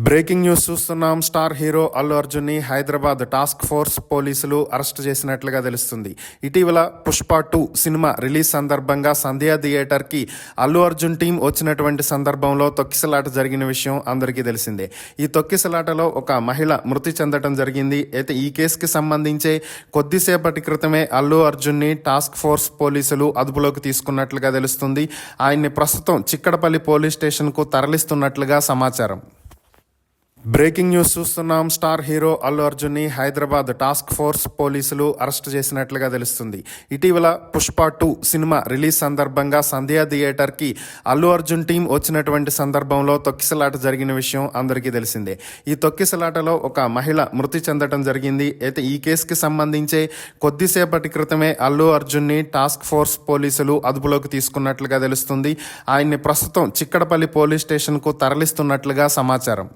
Breaking news చూస్తున్నాం. Star hero Allu Arjun ని Hyderabad task force పోలీసులు అరెస్ట్ చేసినట్లుగా తెలుస్తుంది. ఇటీవల పుష్ప 2 సినిమా రిలీజ్ సందర్భంగా సంధ్యా థియేటర్ కి అల్లు అర్జున్ టీం వచ్చినటువంటి సందర్భంలో తొక్కిసలాట జరిగిన విషయం అందరికీ తెలిసిందే. ఈ తొక్కిసలాటలో ఒక మహిళ మృతి చెందడం జరిగింది. అయితే ఈ కేసుకి సంబంధించే కొద్దిసేపటి క్రితమే అల్లు అర్జున్ ని టాస్క్ ఫోర్స్ పోలీసులు అదుపులోకి తీసుకున్నట్లుగా తెలుస్తుంది. ఆయన్ని ప్రస్తుతం చిక్కడపల్లి పోలీస్ స్టేషన్ కు తరలిస్తున్నట్లుగా సమాచారం. బ్రేకింగ్ న్యూస్ చూస్తున్నాం. స్టార్ హీరో అల్లు అర్జున్ ని హైదరాబాద్ టాస్క్ ఫోర్స్ పోలీసులు అరెస్ట్ చేసినట్లుగా తెలుస్తుంది. ఇటీవల పుష్ప 2 సినిమా రిలీజ్ సందర్భంగా సంధ్యా థియేటర్ కి అల్లు అర్జున్ టీం వచ్చినటువంటి సందర్భంలో తొక్కిసలాట జరిగిన విషయం అందరికీ తెలిసిందే. ఈ తొక్కిసలాటలో ఒక మహిళ మృతి చెందడం జరిగింది. అయితే ఈ కేసుకి సంబంధించే కొద్దిసేపటి క్రితమే అల్లు అర్జున్ ని టాస్క్ ఫోర్స్ పోలీసులు అదుపులోకి తీసుకున్నట్లుగా తెలుస్తుంది. ఆయన్ని ప్రస్తుతం చిక్కడపల్లి పోలీస్ స్టేషన్ కు తరలిస్తున్నట్లుగా సమాచారం.